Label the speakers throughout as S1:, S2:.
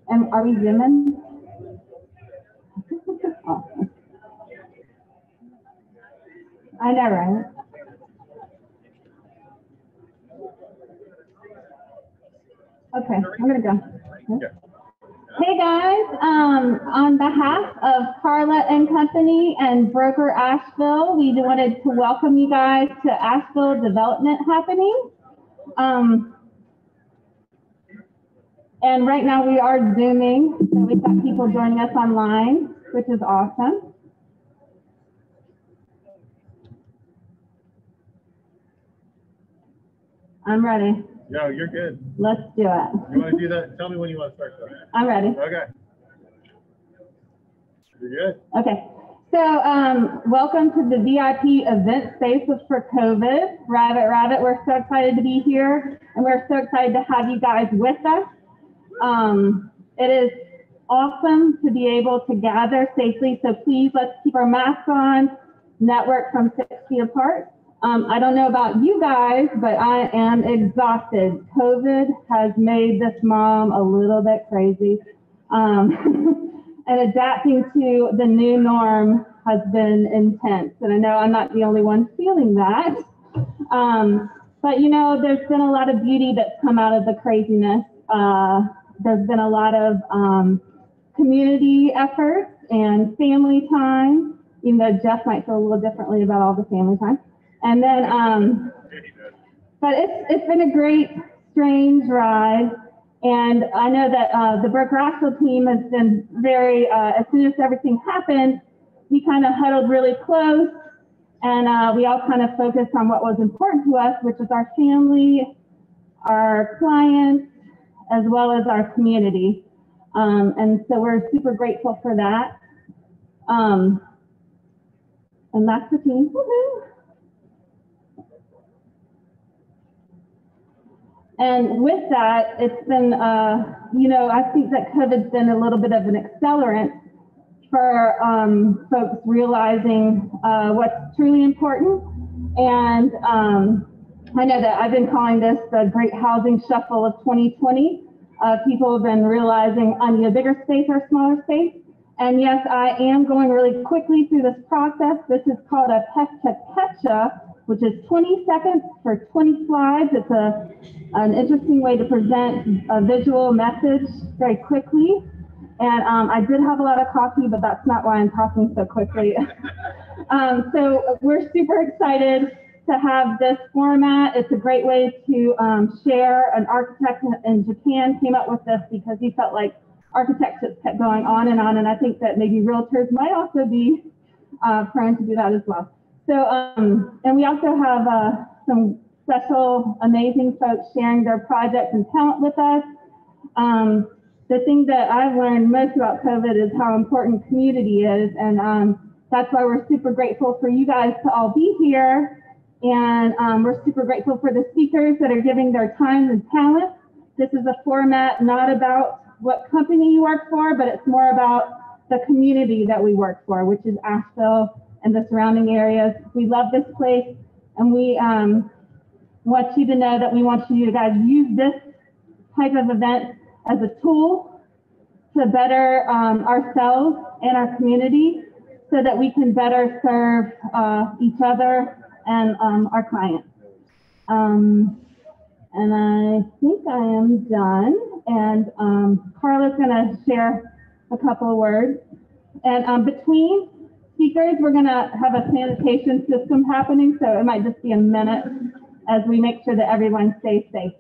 S1: And are we zooming? Oh. I know, right? Okay, I'm gonna go. Hey guys, on behalf of Carla and Company and Broker Asheville, we wanted to welcome you guys to Asheville Development Happening. And right now we are Zooming, so we've got people joining us online, which is awesome. I'm ready.
S2: No, you're good.
S1: Let's do it.
S2: You want to do that? Tell me when you want to start.
S1: I'm ready.
S2: Okay. You're good.
S1: Okay. So welcome to the VIP event space for COVID. Rabbit, we're so excited to be here, and we're so excited to have you guys with us. It is awesome to be able to gather safely, so please let's keep our masks on, network from 6 feet apart. I don't know about you guys, but I am exhausted. COVID has made this mom a little bit crazy. And adapting to the new norm has been intense. And I know I'm not the only one feeling that. But you know, there's been a lot of beauty that's come out of the craziness. There's been a lot of community efforts and family time, even though Jeff might feel a little differently about all the family time. And then, but it's been a great, strange ride. And I know that the Broker Asheville team has been very, as soon as everything happened, we kind of huddled really close, and we all kind of focused on what was important to us, which is our family, our clients, as well as our community. And so we're super grateful for that. And that's the team. Woo-hoo. And with that, it's been, you know, I think that COVID's been a little bit of an accelerant for folks realizing what's truly important. And I know that I've been calling this the Great Housing Shuffle of 2020. People have been realizing I need a bigger space or a smaller space. And yes, I am going really quickly through this process. This is called a Pecha Kucha, which is 20 seconds for 20 slides. It's an interesting way to present a visual message very quickly. And I did have a lot of coffee, but that's not why I'm talking so quickly. So we're super excited to have this format. It's a great way to share. An architect in Japan came up with this because he felt like architects just kept going on, and I think that maybe realtors might also be prone to do that as well. So, and we also have some special, amazing folks sharing their projects and talent with us. The thing that I've learned most about COVID is how important community is, and that's why we're super grateful for you guys to all be here. And we're super grateful for the speakers that are giving their time and talent. This is a format not about what company you work for, but it's more about the community that we work for, which is Asheville and the surrounding areas. We love this place, and we want you to know that we want you guys use this type of event as a tool to better ourselves and our community so that we can better serve each other and our clients. And I think I am done. And Carla's gonna share a couple of words. And between speakers, we're gonna have a sanitation system happening, so it might just be a minute as we make sure that everyone stays safe.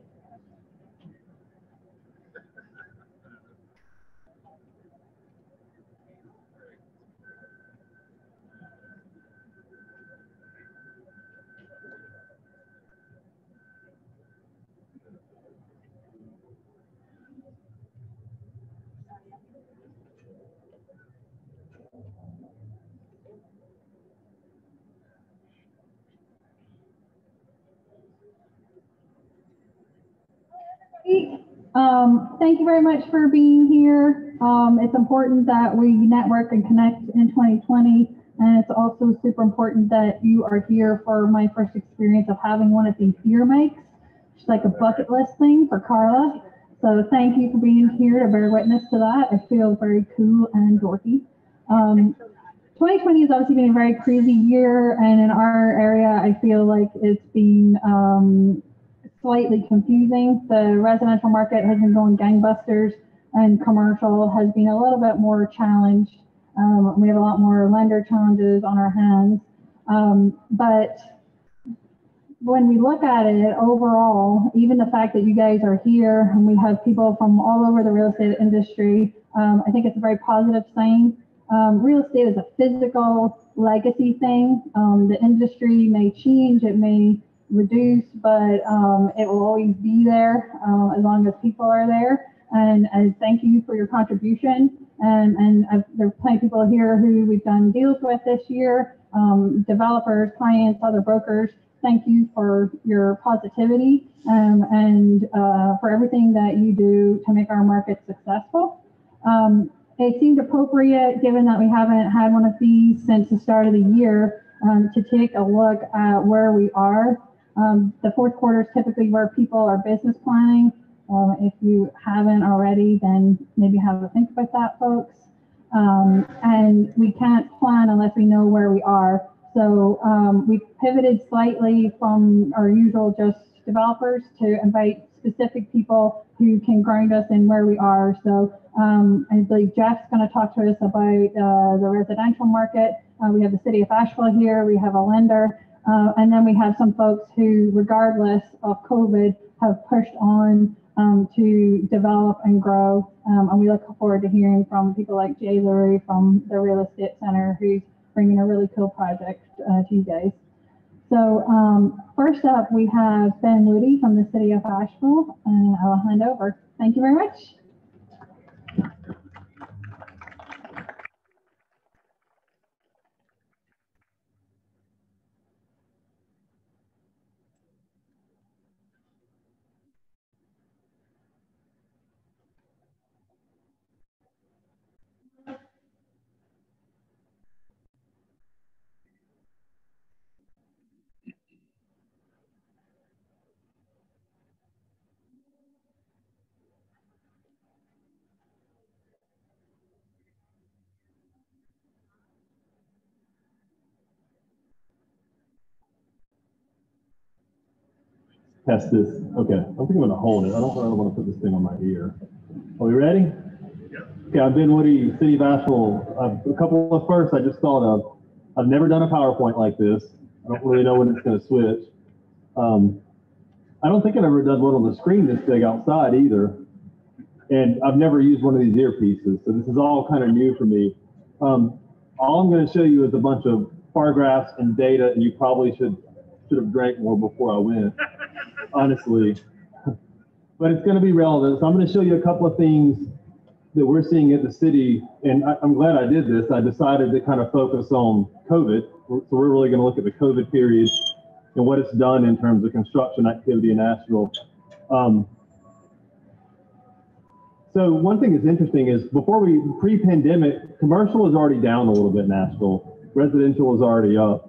S3: Thank you very much for being here. It's important that we network and connect in 2020, and it's also super important that you are here for my first experience of having one of these ear mics. It's like a bucket list thing for Carla. So thank you for being here to bear witness to that. I feel very cool and dorky. 2020 has obviously been a very crazy year, and in our area, I feel like it's been slightly confusing. The residential market has been going gangbusters, and commercial has been a little bit more challenged. We have a lot more lender challenges on our hands. But when we look at it overall, even the fact that you guys are here and we have people from all over the real estate industry, I think it's a very positive sign. Real estate is a physical legacy thing. The industry may change, it may reduce, but it will always be there as long as people are there. And thank you for your contribution. And there's plenty of people here who we've done deals with this year, developers, clients, other brokers. Thank you for your positivity and for everything that you do to make our market successful. It seemed appropriate, given that we haven't had one of these since the start of the year, to take a look at where we are. The fourth quarter is typically where people are business planning. If you haven't already, then maybe have a think about that, folks. And we can't plan unless we know where we are. So we've pivoted slightly from our usual just developers to invite specific people who can ground us in where we are. So I believe Jeff's going to talk to us about the residential market. We have the city of Asheville here. We have a lender. And then we have some folks who, regardless of COVID, have pushed on to develop and grow. And we look forward to hearing from people like Jay Lurie from the Real Estate Center, who's bringing a really cool project to you guys. So first up, we have Ben Moody from the city of Asheville, and I will hand over. Thank you very much.
S4: Test this. Okay, I think I'm going to hold it. I don't really want to put this thing on my ear. Are we ready?
S2: Yeah.
S4: Okay, I'm Ben Woody, City of Asheville. A couple of firsts I just thought of. I've never done a PowerPoint like this. I don't really know when it's going to switch. I don't think I've ever done one on the screen this big outside either. And I've never used one of these earpieces, so this is all kind of new for me. All I'm going to show you is a bunch of bar graphs and data, and you probably should have drank more before I went. Honestly, but it's going to be relevant. So I'm going to show you a couple of things that we're seeing at the city, and I'm glad I did this. I decided to kind of focus on COVID. So we're really going to look at the COVID period and what it's done in terms of construction activity in Asheville. So one thing that's interesting is pre-pandemic, commercial is already down a little bit in Asheville. Residential is already up.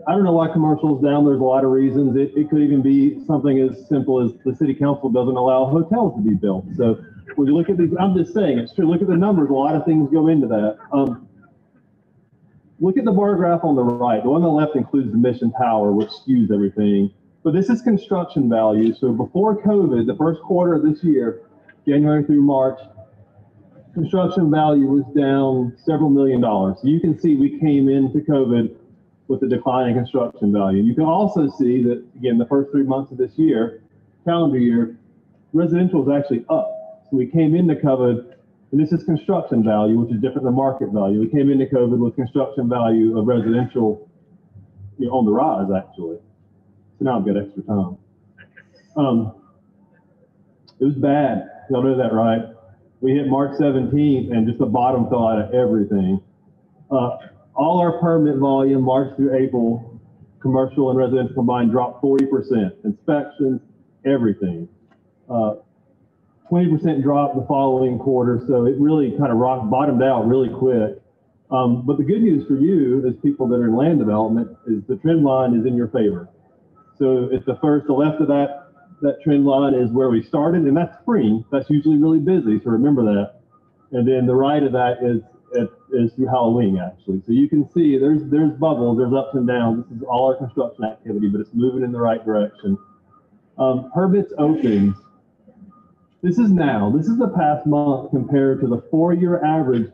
S4: I don't know why commercial is down. There's a lot of reasons. It could even be something as simple as the city council doesn't allow hotels to be built. So when you look at these, I'm just saying it's true. Look at the numbers. A lot of things go into that. Look at the bar graph on the right. The one on the left includes the Mission Tower, which skews everything. But this is construction value. So before COVID, the first quarter of this year, January through March, construction value was down several $1 million. So you can see we came into COVID with a decline in construction value. You can also see that, again, the first 3 months of this year, calendar year, residential is actually up. So we came into COVID, and this is construction value, which is different than market value. We came into COVID with construction value of residential on the rise, actually. So now I've got extra time. It was bad. Y'all know that, right? We hit March 17th, and just the bottom fell out of everything. All our permit volume, March through April, commercial and residential combined, dropped 40%. Inspections, everything. 20% drop the following quarter, so it really kind of bottomed out really quick. But the good news for you, as people that are in land development, is the trend line is in your favor. So it's the left of that that trend line is where we started, and that's spring. That's usually really busy, so remember that. And then the right of that is through Halloween, actually. So you can see there's bubbles, there's ups and downs. This is all our construction activity, but it's moving in the right direction. Permits opened. This is the past month compared to the 4-year average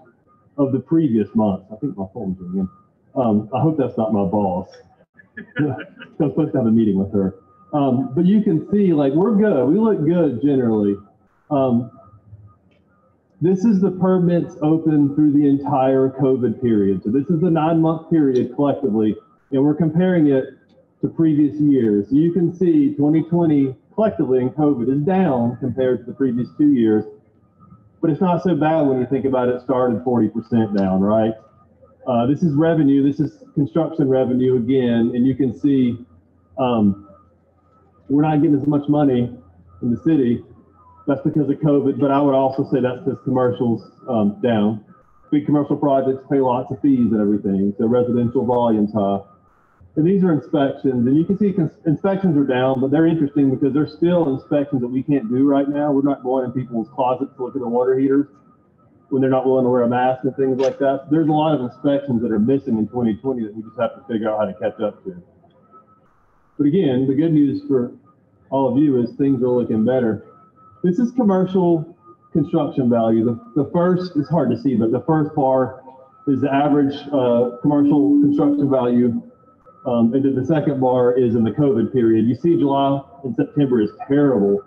S4: of the previous month. I think my phone's ringing. I hope that's not my boss. I'm supposed to have a meeting with her. But you can see, like, we're good. We look good generally. This is the permits open through the entire COVID period. So this is the 9-month period collectively, and we're comparing it to previous years. So you can see 2020 collectively in COVID is down compared to the previous 2 years, but it's not so bad when you think about it started 40% down, right? This is revenue. This is construction revenue again, and you can see we're not getting as much money in the city. That's because of COVID, but I would also say that's because commercials down. Big commercial projects pay lots of fees and everything, so residential volume's high. And these are inspections, and you can see inspections are down, but they're interesting because they're still inspections that we can't do right now. We're not going in people's closets to look at the water heaters when they're not willing to wear a mask and things like that. So there's a lot of inspections that are missing in 2020 that we just have to figure out how to catch up to. But again, the good news for all of you is things are looking better. This is commercial construction value. The first is hard to see, but the first bar is the average commercial construction value. And then the second bar is in the COVID period. You see July and September is terrible.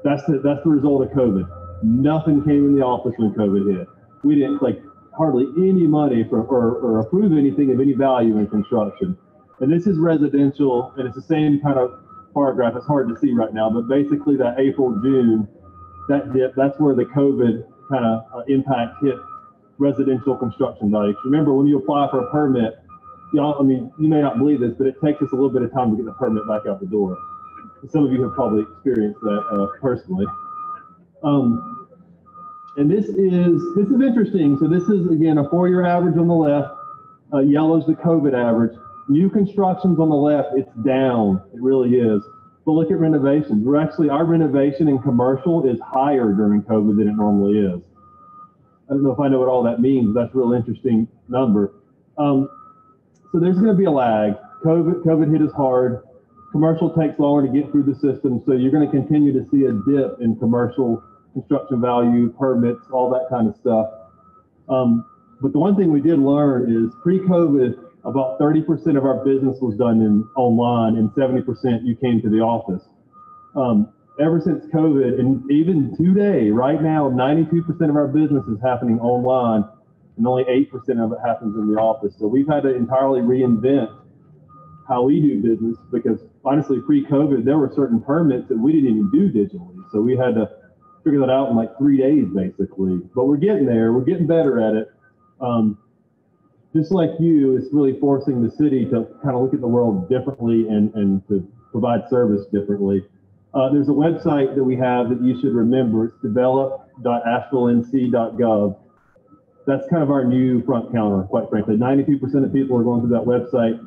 S4: That's the result of COVID. Nothing came in the office when COVID hit. We didn't like hardly any money or approve anything of any value in construction. And this is residential, and it's the same kind of paragraph. It's hard to see right now, but basically that April, June, that dip, that's where the COVID kind of impact hit residential construction values. Remember, when you apply for a permit, I mean, you may not believe this, but it takes us a little bit of time to get the permit back out the door. Some of you have probably experienced that personally. And this is interesting. So this is, again, a 4-year average on the left. Yellow's the COVID average. New constructions on the left, it's down. It really is. But look at renovations. Our renovation in commercial is higher during COVID than it normally is. I don't know if I know what all that means. That's a real interesting number. So there's going to be a lag. COVID hit us hard. Commercial takes longer to get through the system. So you're going to continue to see a dip in commercial construction value, permits, all that kind of stuff. But the one thing we did learn is pre-COVID, about 30% of our business was done online and 70% you came to the office. Ever since COVID, and even today, right now, 92% of our business is happening online and only 8% of it happens in the office. So we've had to entirely reinvent how we do business because honestly, pre-COVID, there were certain permits that we didn't even do digitally. So we had to figure that out in like 3 days, basically. But we're getting there. We're getting better at it. Just like you, it's really forcing the city to kind of look at the world differently and to provide service differently. There's a website that we have that you should remember. It's develop.asheville.nc.gov. That's kind of our new front counter, quite frankly. 92% of people are going through that website.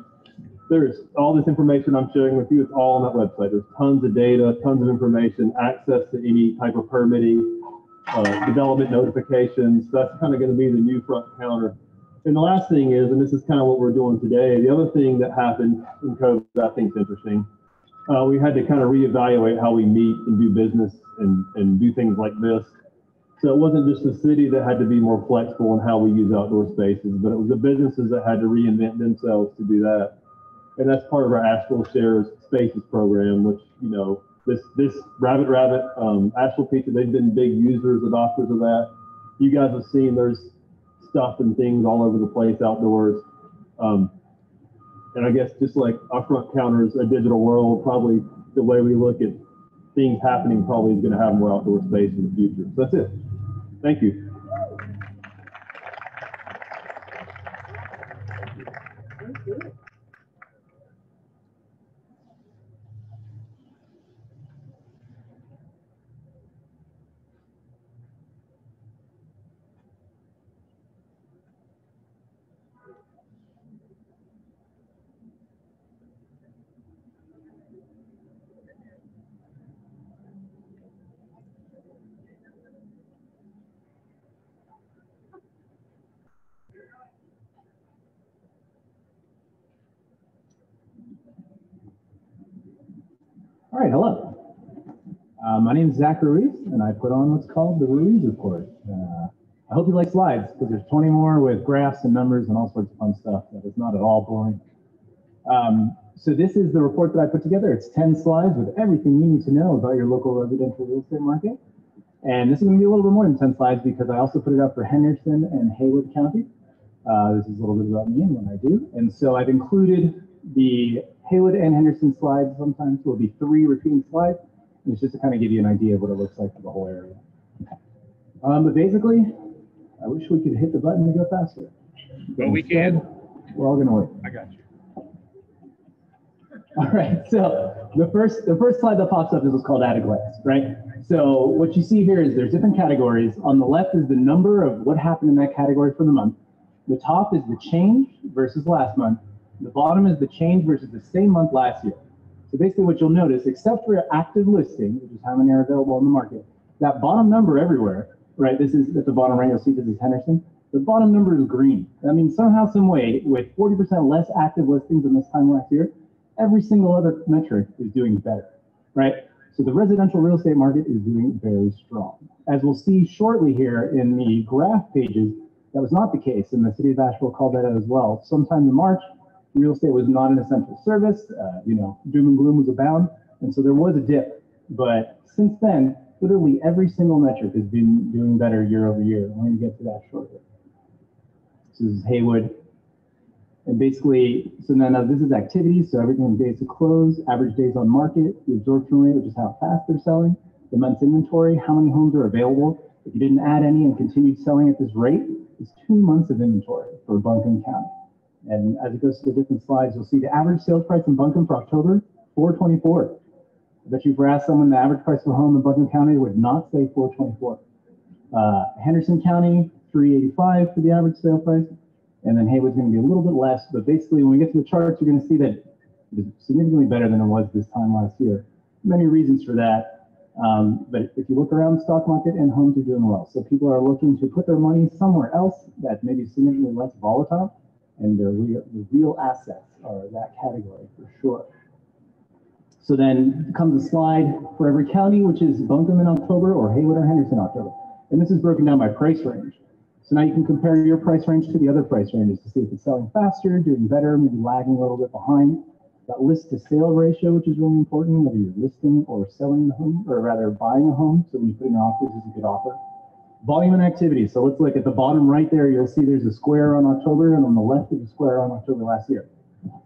S4: There's all this information I'm sharing with you. It's all on that website. There's tons of data, tons of information, access to any type of permitting, development notifications. That's kind of going to be the new front counter. And the last thing is, and this is kind of what we're doing today, the other thing that happened in COVID that I think is interesting, we had to kind of reevaluate how we meet and do business and do things like this. So it wasn't just the city that had to be more flexible in how we use outdoor spaces, but it was the businesses that had to reinvent themselves to do that. And that's part of our Asheville Shares Spaces program, which, you know, this Rabbit, Asheville Pizza, they've been big users, adopters of that. You guys have seen there's stuff and things all over the place outdoors. And I guess just like our front counter is a digital world, probably the way we look at things happening probably is going to have more outdoor space in the future. So that's it. Thank you.
S5: All right, hello. My name is Zac Ruiz, and I put on what's called the Ruiz Report. I hope you like slides, because there's 20 more with graphs and numbers and all sorts of fun stuff that is not at all boring. So this is the report that I put together. It's 10 slides with everything you need to know about your local residential real estate market. And this is going to be a little bit more than 10 slides because I also put it up for Henderson and Haywood County. This is a little bit about me and what I do. And so I've included the Haywood and Henderson slides. Sometimes there will be 3 repeating slides. And it's just to kind of give you an idea of what it looks like for the whole area. But basically, I wish we could hit the button to go faster.
S2: But we can.
S5: We're all going to wait.
S2: I got you.
S5: All right, so the first slide that pops up is what's called at a glance, right? So what you see here is there's different categories. On the left is the number of what happened in that category for the month. The top is the change versus last month. The bottom is the change versus the same month last year. So basically what you'll notice, except for active listings, which is how many are available in the market, that bottom number everywhere, right? This is at the bottom right, you'll see this is Henderson. The bottom number is green. I mean, somehow, some way, with 40% less active listings than this time last year, every single other metric is doing better, right? So the residential real estate market is doing very strong. As we'll see shortly here in the graph pages, that was not the case, and the city of Asheville called that out as well. Sometime in March, real estate was not an essential service, doom and gloom was abound, and so there was a dip. But since then, literally every single metric has been doing better year over year. I'm going to get to that shortly. This is Haywood. And basically, so now this is activity, so everything days to close, average days on market, the absorption rate, which is how fast they're selling, the month's inventory, how many homes are available. If you didn't add any and continued selling at this rate, it's 2 months of inventory for Buncombe County. And as it goes to the different slides, you'll see the average sales price in Buncombe for October, $424. I bet you if you asked someone the average price of a home in Buncombe County, would not say $424. Henderson County, $385 for the average sale price. And then Haywood's going to be a little bit less, but basically when we get to the charts, you're going to see that it's significantly better than it was this time last year. Many reasons for that, but if you look around the stock market, and homes are doing well. So people are looking to put their money somewhere else that's maybe significantly less volatile, and their real assets are that category for sure. So then comes a slide for every county, which is Buncombe in October or Haywood or Henderson in October. And this is broken down by price range. So now you can compare your price range to the other price ranges to see if it's selling faster, doing better, maybe lagging a little bit behind. That list to sale ratio, which is really important, whether you're listing or selling the home, or rather buying a home. So when you put in offers, it's a good offer. Volume and activity. So let's look at the bottom right there. You'll see there's a square on October, and on the left is a square on October last year.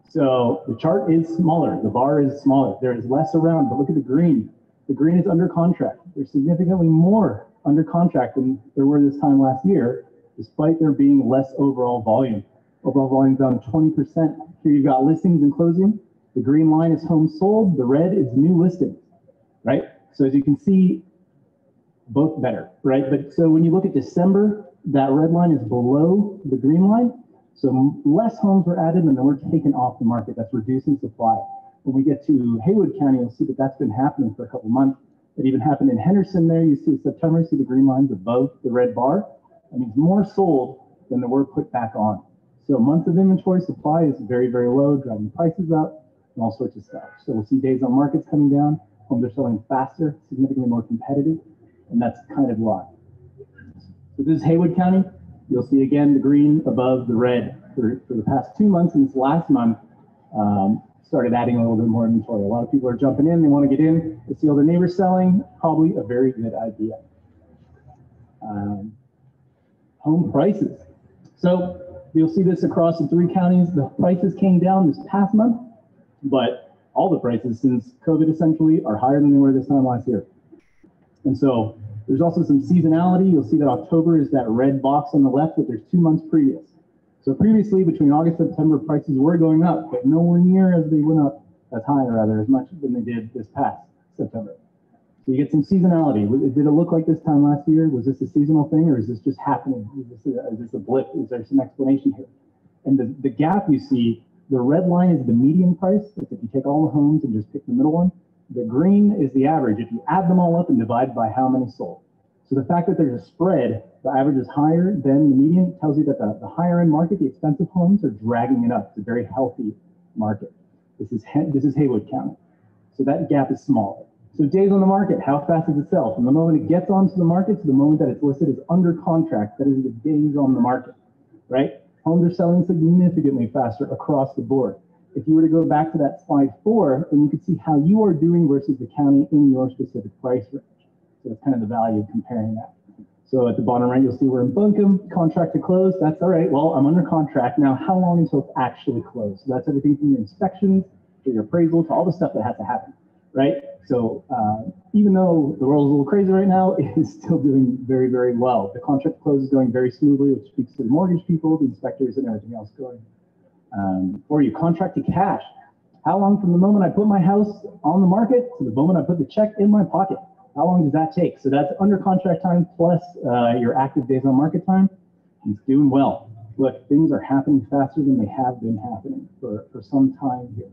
S5: So the chart is smaller. The bar is smaller. There is less around, but look at the green. The green is under contract. There's significantly more under contract than there were this time last year, despite there being less overall volume. Overall volume down 20%. Here you've got listings and closing. The green line is homes sold. The red is new listings, right? So as you can see, both better, right? But so when you look at December, that red line is below the green line. So less homes were added and they were taken off the market. That's reducing supply. When we get to Haywood County, you'll see that that's been happening for a couple months. It even happened in Henderson there. You see September, see the green lines above the red bar. That means more sold than there were put back on. So months of inventory supply is very, very low, driving prices up and all sorts of stuff. So we'll see days on markets coming down. Homes are selling faster, significantly more competitive, and that's kind of why. So this is Haywood County. You'll see again the green above the red for the past 2 months, and this last month started adding a little bit more inventory. A lot of people are jumping in, they want to get in, they see all their neighbors selling, probably a very good idea. Home prices. So you'll see this across the 3 counties. The prices came down this past month, but all the prices since COVID essentially are higher than they were this time last year. And so there's also some seasonality. You'll see that October is that red box on the left, but there's 2 months previous. So previously between August and September, prices were going up, but nowhere near as they went up as high, or rather as much than they did this past September. So you get some seasonality. Did it look like this time last year? Was this a seasonal thing, or is this just happening? Is this a blip? Is there some explanation here? And the gap you see, the red line is the median price. That's if you take all the homes and just pick the middle one. The green is the average. If you add them all up and divide by how many sold. So the fact that there's a spread, the average is higher than the median, tells you that the higher end market, the expensive homes, are dragging it up. It's a very healthy market. This is Haywood County. So that gap is smaller. So days on the market, how fast does it sell? From the moment it gets onto the market to the moment that it's listed as under contract, that is the days on the market, right? Homes are selling significantly faster across the board. If you were to go back to that slide 4, then you could see how you are doing versus the county in your specific price range. So that's kind of the value of comparing that. So at the bottom right, you'll see we're in Buncombe, contract to close. That's all right. Well, I'm under contract. Now, how long until it's actually closed? So that's everything from your inspections to your appraisal to all the stuff that has to happen, right? So even though the world is a little crazy right now, it is still doing very, very well. The contract close is going very smoothly, which speaks to the mortgage people, the inspectors, and everything else going. Or you contract to cash. How long from the moment I put my house on the market to the moment I put the check in my pocket? How long does that take? So that's under contract time plus your active days on market time. It's doing well. Look, things are happening faster than they have been happening for some time here.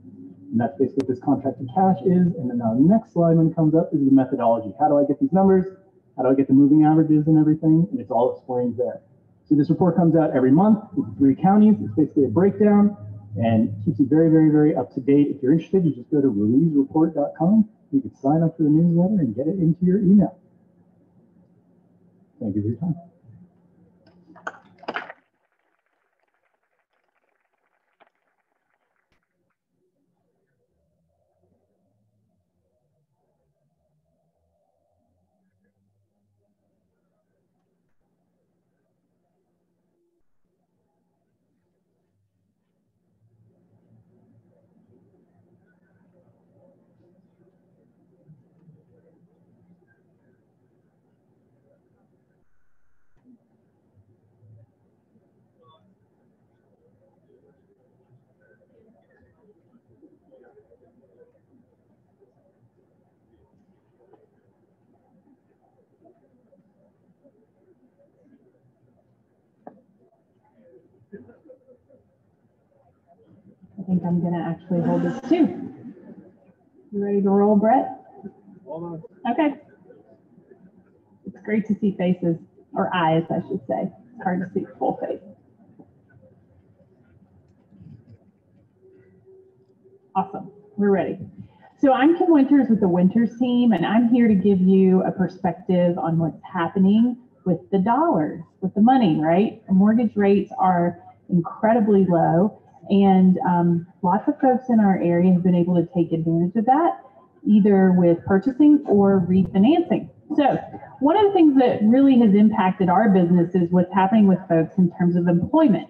S5: And that's basically what this contract to cash is. And then our next slide when it comes up is the methodology. How do I get these numbers? How do I get the moving averages and everything? And it's all explained there. So this report comes out every month with 3 counties. It's basically a breakdown and keeps you very, very, very up to date. If you're interested, you just go to ruizreport.com. You can sign up for the newsletter and get it into your email. Thank you for your time.
S6: I think I'm going to actually hold this too. You ready to roll, Brett?
S2: Almost.
S6: Okay. It's great to see faces, or eyes, I should say. It's hard to see full face. Awesome. We're ready. So I'm Kim Winters with the Winters team, and I'm here to give you a perspective on what's happening with the dollars, with the money, right? Mortgage rates are incredibly low. And lots of folks in our area have been able to take advantage of that, either with purchasing or refinancing. So one of the things that really has impacted our business is what's happening with folks in terms of employment.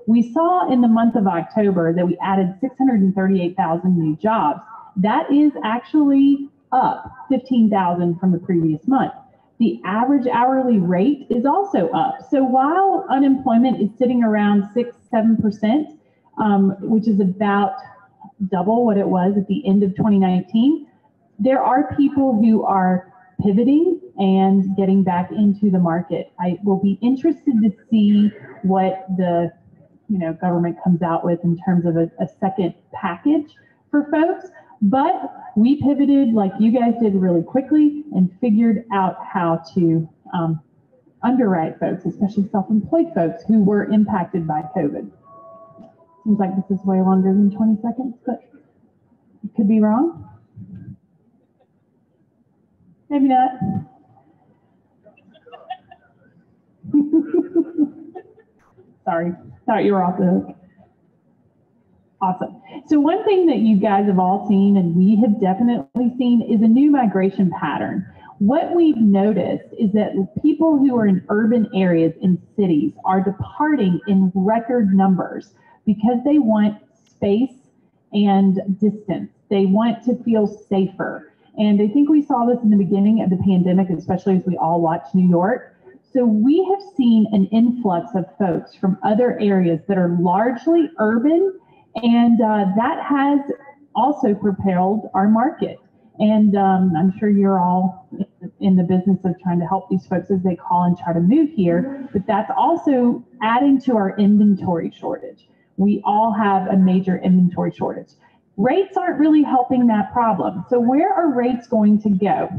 S6: We saw in the month of October that we added 638,000 new jobs. That is actually up 15,000 from the previous month. The average hourly rate is also up. So while unemployment is sitting around 6-7%, which is about double what it was at the end of 2019. There are people who are pivoting and getting back into the market. I will be interested to see what the government comes out with in terms of a second package for folks. But we pivoted like you guys did really quickly and figured out how to underwrite folks, especially self-employed folks who were impacted by COVID. Seems like this is way longer than 20 seconds, but it could be wrong. Maybe not. Sorry, thought you were off the hook. Awesome. So one thing that you guys have all seen, and we have definitely seen, is a new migration pattern. What we've noticed is that people who are in urban areas in cities are departing in record numbers because they want space and distance. They want to feel safer. And I think we saw this in the beginning of the pandemic, especially as we all watched New York. So we have seen an influx of folks from other areas that are largely urban, and that has also propelled our market. And I'm sure you're all in the business of trying to help these folks as they call and try to move here, but that's also adding to our inventory shortage. We all have a major inventory shortage. Rates aren't really helping that problem. So where are rates going to go?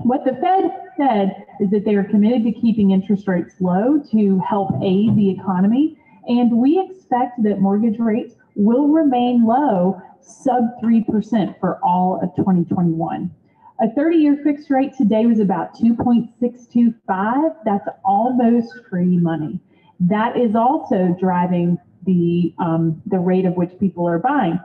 S6: What the Fed said is that they are committed to keeping interest rates low to help aid the economy. And we expect that mortgage rates will remain low sub 3% for all of 2021. A 30-year fixed rate today was about 2.625. That's almost free money. That is also driving the rate of which people are buying.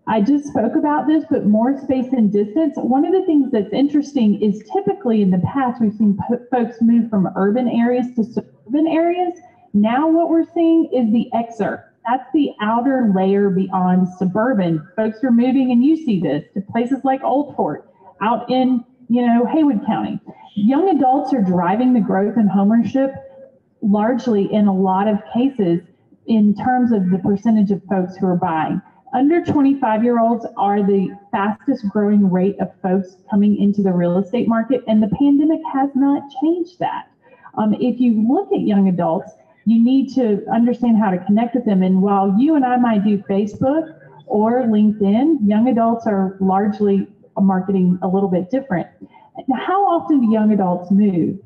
S6: I just spoke about this, but more space and distance. One of the things that's interesting is typically in the past, we've seen folks move from urban areas to suburban areas. Now what we're seeing is the exurb. That's the outer layer beyond suburban. Folks are moving, and you see this, to places like Old Fort, out in, Haywood County. Young adults are driving the growth in homeownership largely in a lot of cases in terms of the percentage of folks who are buying. Under 25-year-olds are the fastest growing rate of folks coming into the real estate market, and the pandemic has not changed that. If you look at young adults, you need to understand how to connect with them. And while you and I might do Facebook or LinkedIn, young adults are largely marketing a little bit different. Now, how often do young adults move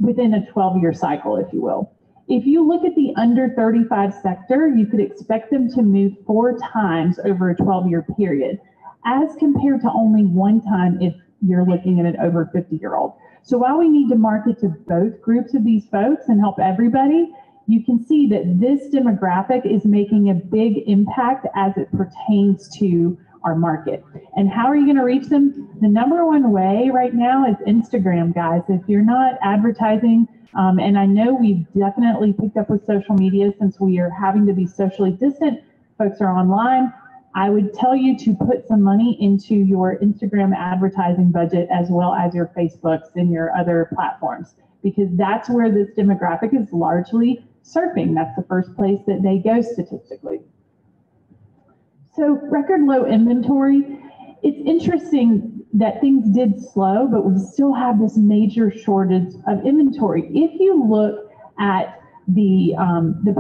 S6: within a 12-year cycle, if you will? If you look at the under 35 sector, you could expect them to move 4 times over a 12-year period, as compared to only 1 time if you're looking at an over 50-year-old. So while we need to market to both groups of these folks and help everybody, you can see that this demographic is making a big impact as it pertains to our market. And how are you going to reach them? The number one way right now is Instagram, guys. If you're not advertising, and I know we've definitely picked up with social media since we are having to be socially distant, folks are online. I would tell you to put some money into your Instagram advertising budget as well as your Facebooks and your other platforms, because that's where this demographic is largely surfing. That's the first place that they go statistically. So record low inventory. It's interesting that things did slow, but we still have this major shortage of inventory. If you look at the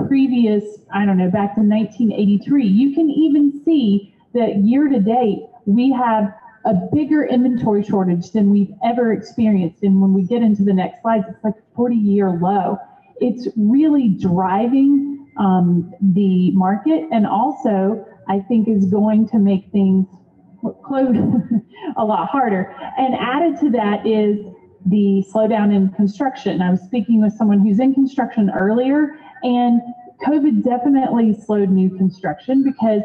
S6: previous, back to 1983, you can even see that year to date, we have a bigger inventory shortage than we've ever experienced. And when we get into the next slides, it's like a 40-year low. It's really driving the market, and also I think is going to make things close a lot harder. And added to that is the slowdown in construction. I was speaking with someone who's in construction earlier, and COVID definitely slowed new construction because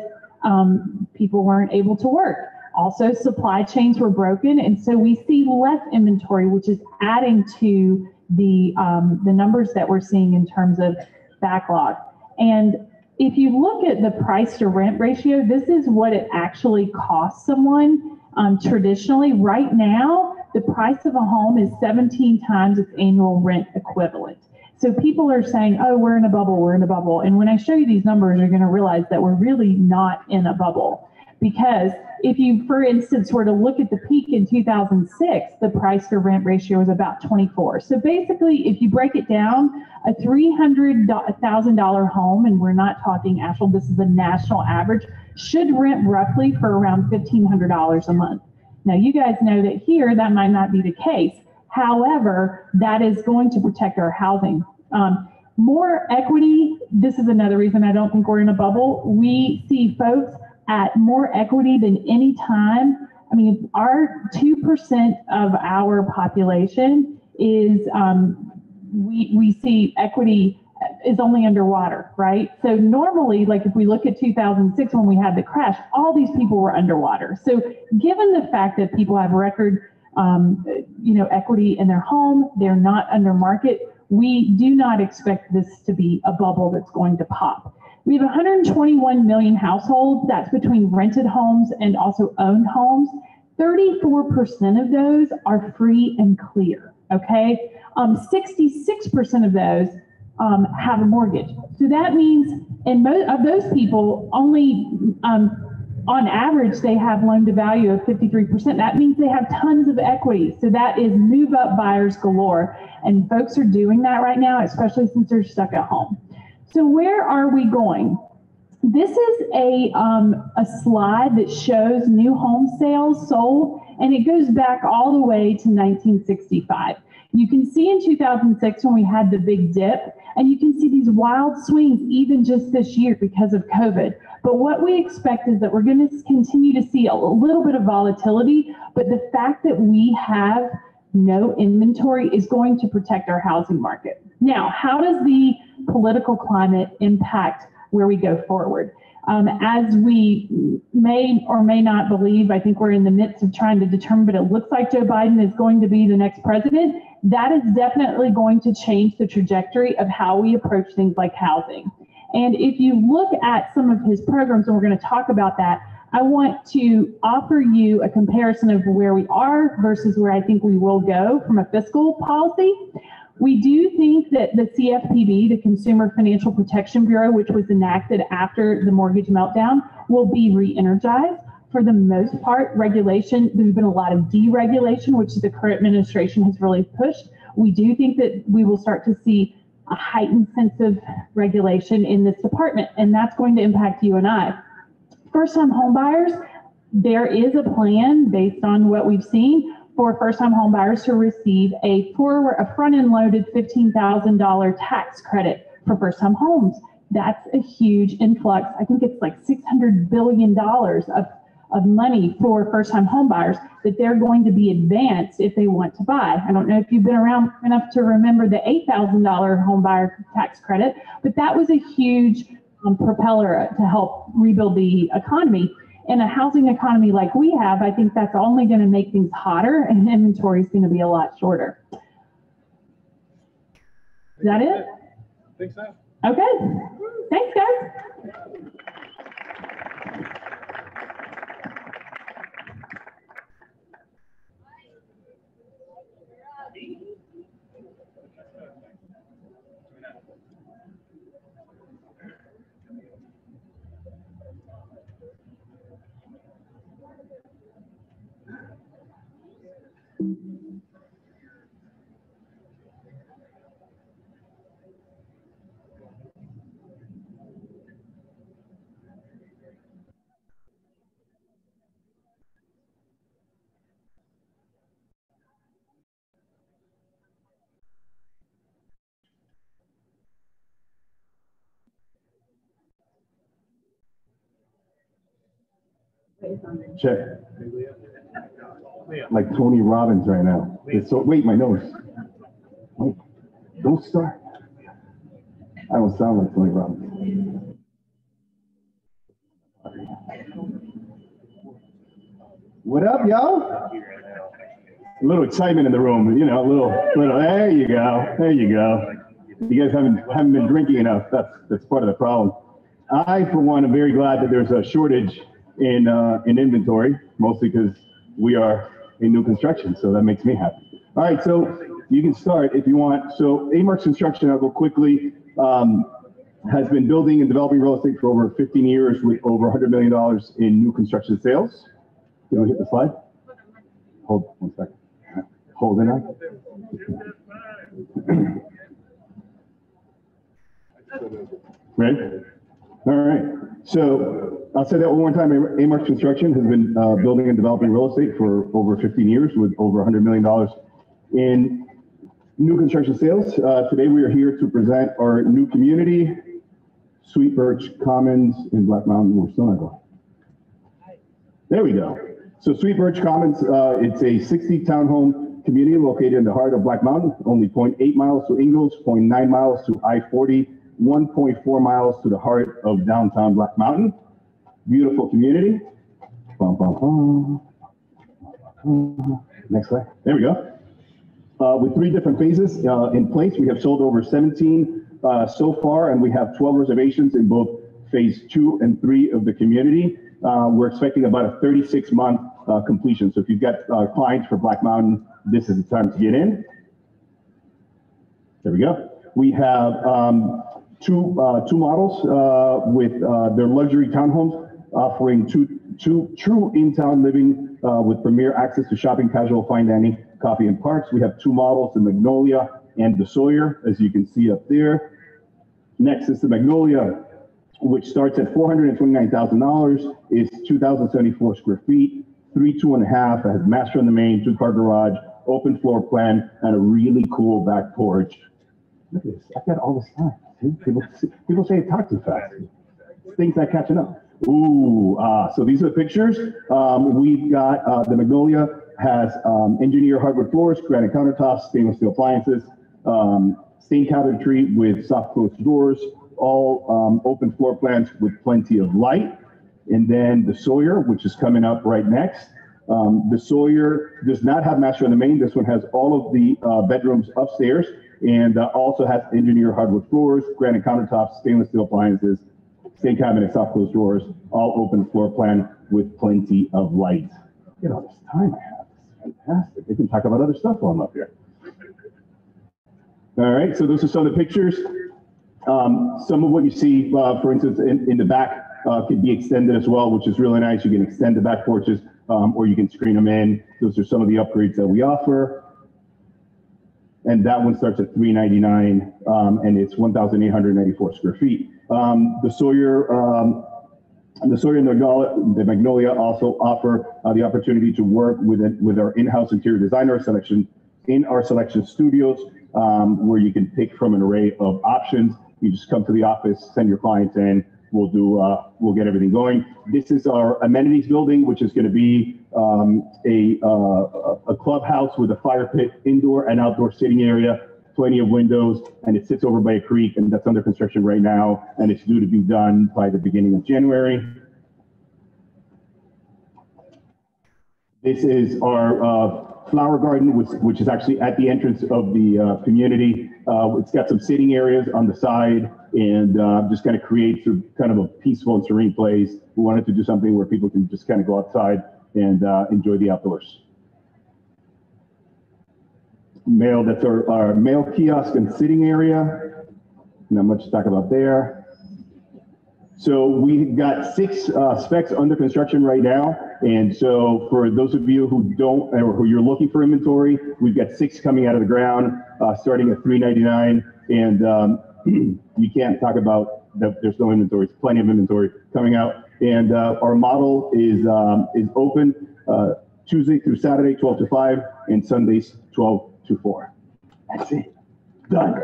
S6: people weren't able to work. Also, supply chains were broken, and so we see less inventory, which is adding to the numbers that we're seeing in terms of backlog. And if you look at the price to rent ratio, this is what it actually costs someone traditionally. Right now, the price of a home is 17 times its annual rent equivalent. So people are saying, oh, we're in a bubble, we're in a bubble. And when I show you these numbers, you're going to realize that we're really not in a bubble. Because if you, for instance, were to look at the peak in 2006, the price to rent ratio was about 24. So basically, if you break it down, a $300,000 home, and we're not talking Asheville, this is a national average, should rent roughly for around $1,500 a month. Now, you guys know that here, that might not be the case. However, that is going to protect our housing. More equity, this is another reason I don't think we're in a bubble. We see folks at more equity than any time. I mean, our 2% of our population is, we see equity is only underwater, right? So normally, like if we look at 2006 when we had the crash, all these people were underwater. So given the fact that people have record, equity in their home, they're not under market, we do not expect this to be a bubble that's going to pop. We have 121 million households. That's between rented homes and also owned homes. 34% of those are free and clear, okay? 66% of those have a mortgage. So that means, and most of those people only, on average, they have loan to value of 53%. That means they have tons of equity. So that is move up buyers galore. And folks are doing that right now, especially since they're stuck at home. So where are we going? This is a slide that shows new home sales sold, and it goes back all the way to 1965. You can see in 2006 when we had the big dip, and you can see these wild swings even just this year because of COVID. But what we expect is that we're going to continue to see a little bit of volatility, but the fact that we have no inventory is going to protect our housing market. Now, how does the political climate impact where we go forward? As we may or may not believe, I think we're in the midst of trying to determine, but it looks like Joe Biden is going to be the next president. That is definitely going to change the trajectory of how we approach things like housing. And if you look at some of his programs, and we're going to talk about that, I want to offer you a comparison of where we are versus where I think we will go from a fiscal policy. We do think that the CFPB, the Consumer Financial Protection Bureau, which was enacted after the mortgage meltdown, will be re-energized. For the most part, regulation, there's been a lot of deregulation, which the current administration has really pushed. We do think that we will start to see a heightened sense of regulation in this department, and that's going to impact you and I. First-time home buyers, there is a plan based on what we've seen for first-time home buyers to receive a front-end loaded $15,000 tax credit for first-time homes. That's a huge influx. I think it's like $600 billion of money for first-time home buyers that they're going to be advanced if they want to buy. I don't know if you've been around enough to remember the $8,000 home buyer tax credit, but that was a huge propeller to help rebuild the economy. In a housing economy like we have, I think that's only going to make things hotter, and inventory is going to be a lot shorter. Is that it?
S2: I think so.
S6: Okay. Thanks, guys.
S4: Check. Like Tony Robbins right now. It's so, wait, my nose. Wait, don't start. I don't sound like Tony Robbins. What up, y'all? A little excitement in the room, you know, a little, there you go, there you go. You guys haven't been drinking enough. That's part of the problem. I, for one, am very glad that there's a shortage in inventory, mostly because we are in new construction, so that makes me happy. All right, so you can start if you want. So A-Marks Construction, I'll go quickly, has been building and developing real estate for over 15 years with over $100 million in new construction sales. You want to hit the slide? Hold 1 second. Hold it on. Ready? All right. So I'll say that one more time. A-Marks Construction has been building and developing real estate for over 15 years with over $100 million in new construction sales. Today we are here to present our new community, Sweet Birch Commons in Black Mountain. We're still not going. There we go. So Sweet Birch Commons, it's a 60 townhome community located in the heart of Black Mountain, only 0.8 miles to Ingalls, 0.9 miles to I-40, 1.4 miles to the heart of downtown Black Mountain. Beautiful community. Bum, bum, bum. Next slide. There we go. With 3 different phases in place, we have sold over 17 so far, and we have 12 reservations in both phase 2 and 3 of the community. We're expecting about a 36-month completion. So if you've got clients for Black Mountain, this is the time to get in. There we go. We have two models with their luxury townhomes, offering two true in-town living with premier access to shopping, casual, fine dining, coffee, and parks. We have 2 models, the Magnolia and the Sawyer, as you can see up there. Next is the Magnolia, which starts at $429,000, is 2,074 square feet, 3 2.5, has master on the main, 2-car garage,
S7: open floor plan, and a really cool back porch. Look at this, I've got all this time. See? People say I talk too fast. Things not catching up. Ooh, so these are the pictures. We've got, the Magnolia has engineered hardwood floors, granite countertops, stainless steel appliances, stained cabinetry with soft closed doors, all open floor plans with plenty of light. And then the Sawyer, which is coming up right next. The Sawyer does not have master in the main. This one has all of the bedrooms upstairs and also has engineered hardwood floors, granite countertops, stainless steel appliances, stained cabinets, soft closed doors, all open floor plan with plenty of light. Look at all this time I have. This is fantastic. We can talk about other stuff while I'm up here. All right, so those are some of the pictures. Some of what you see, for instance, in the back could be extended as well, which is really nice. You can extend the back porches or you can screen them in. Those are some of the upgrades that we offer. And that one starts at $399 and it's 1,894 square feet. The Sawyer and the Magnolia also offer the opportunity to work with our in-house interior designer selection in our selection studios, where you can pick from an array of options. You just come to the office, send your clients in, we'll get everything going. This is our amenities building, which is going to be a clubhouse with a fire pit, indoor and outdoor sitting area, plenty of windows, and it sits over by a creek, and that's under construction right now, and it's due to be done by the beginning of January. This is our flower garden, which is actually at the entrance of the community. It's got some sitting areas on the side and just kind of creates kind of a peaceful and serene place. We wanted to do something where people can just kind of go outside and enjoy the outdoors. That's our mail kiosk and sitting area. Not much to talk about there. So we've got 6 specs under construction right now. And so for those of you who don't, or who you're looking for inventory, we've got 6 coming out of the ground, starting at $399. And you can't talk about that there's no inventory. There's plenty of inventory coming out. And our model is open Tuesday through Saturday, 12 to 5, and Sundays, 12 to 4. That's it. Done.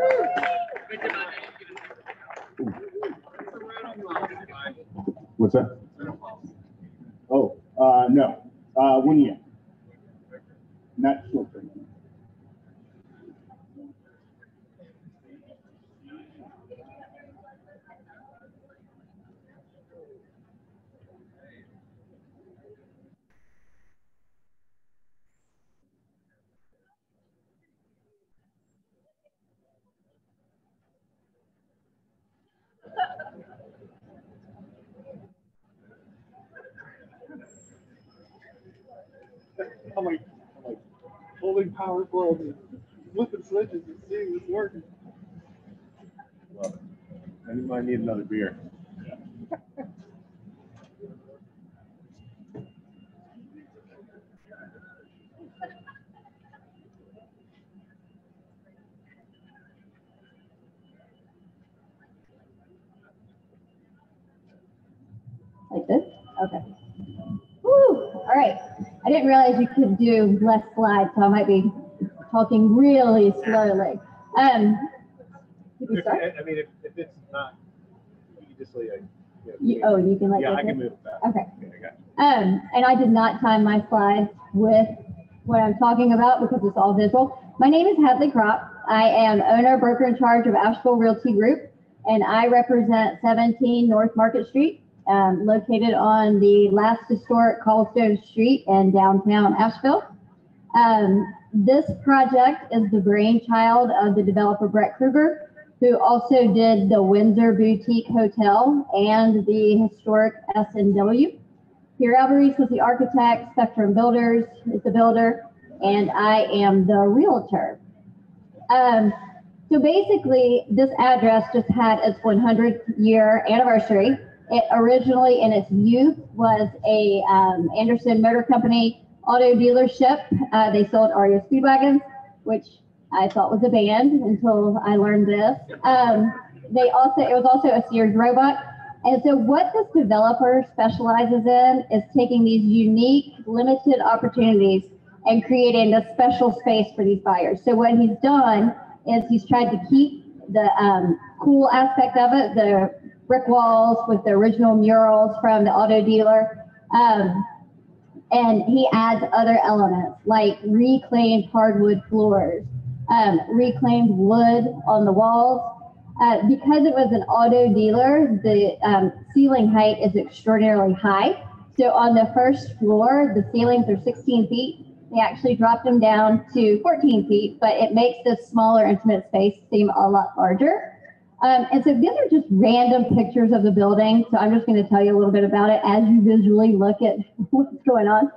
S7: What's that? Oh, no. 1 year. Not short term.
S2: I'm like holding power cords and flipping switches and seeing this working. Love it. And you might need another beer.
S8: Like this? Okay. Woo! All right. I didn't realize you could do less slides, so I might be talking really slowly. Did we start?
S2: I mean, if it's not, you can just say,
S8: You can like.
S2: yeah, I
S8: this?
S2: can move that.
S8: Okay.
S2: I got you.
S8: And I did not time my slides with what I'm talking about because it's all visual. My name is Hadley Kropp. I am owner, broker in charge of Asheville Realty Group, and I represent 17 North Market Street, located on the last historic cobblestone street in downtown Asheville. This project is the brainchild of the developer Brett Kruger, who also did the Windsor Boutique Hotel and the historic S&W. Pierre Alvarez was the architect, Spectrum Builders is the builder, and I am the realtor. So basically, this address just had its 100th year anniversary. It originally, in its youth, was a Anderson Motor Company auto dealership. They sold REO Speedwagons, which I thought was a band until I learned this. It was also a Sears robot. And so what this developer specializes in is taking these unique, limited opportunities and creating a special space for these buyers. So what he's done is he's tried to keep the cool aspect of it, the brick walls with the original murals from the auto dealer. And he adds other elements like reclaimed hardwood floors, reclaimed wood on the walls. Because it was an auto dealer, the ceiling height is extraordinarily high. So on the first floor, the ceilings are 16 feet. They actually dropped them down to 14 feet, but it makes this smaller, intimate space seem a lot larger. And so these are just random pictures of the building. So I'm just going to tell you a little bit about it as you visually look at what's going on.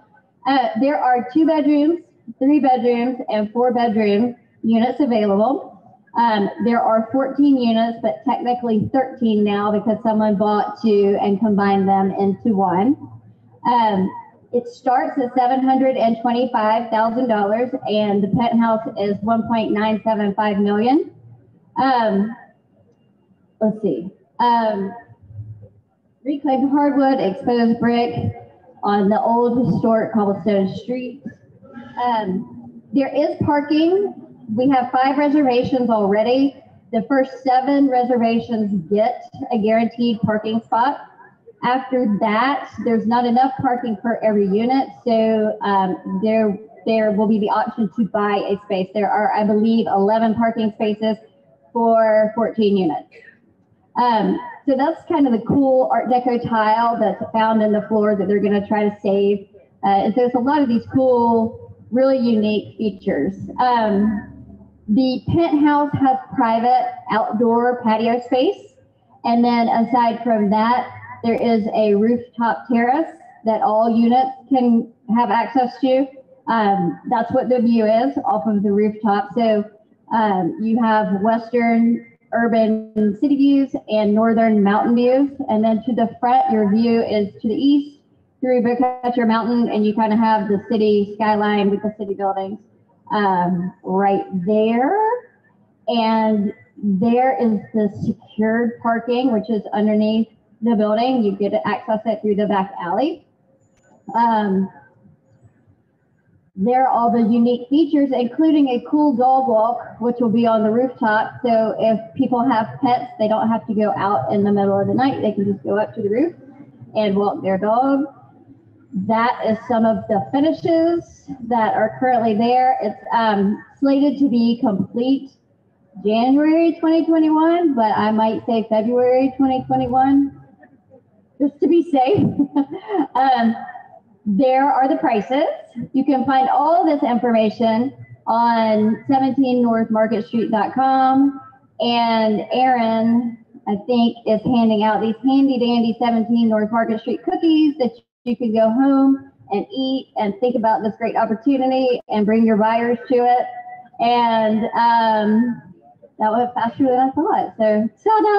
S8: There are 2 bedrooms, 3 bedrooms, and 4 bedroom units available. There are 14 units, but technically 13 now because someone bought 2 and combined them into 1. It starts at $725,000 and the penthouse is $1.975 million. Let's see. Reclaimed hardwood, exposed brick on the old historic cobblestone streets. There is parking. We have 5 reservations already. The first 7 reservations get a guaranteed parking spot. After that, there's not enough parking for every unit, so there will be the option to buy a space. There are, I believe, 11 parking spaces for 14 units. So that's kind of the cool Art Deco tile that's found in the floor that they're going to try to save. And so there's a lot of these cool, really unique features. The penthouse has private outdoor patio space. And then aside from that, there is a rooftop terrace that all units can have access to. That's what the view is off of the rooftop. So you have western urban city views and northern mountain views. And then to the front, your view is to the east through Pecha Kucha Mountain, and you kind of have the city skyline with the city buildings right there. And there is the secured parking, which is underneath the building. You get to access it through the back alley. There are all the unique features, including a cool dog walk, which will be on the rooftop. So if people have pets, they don't have to go out in the middle of the night. They can just go up to the roof and walk their dog. That is some of the finishes that are currently there. It's slated to be complete January 2021, but I might say February 2021, just to be safe. There are the prices. You can find all this information on 17northmarketstreet.com. And Aaron, I think, is handing out these handy dandy 17 North Market Street cookies that you can go home and eat and think about this great opportunity and bring your buyers to it. And that went faster than I thought. So, ta-da!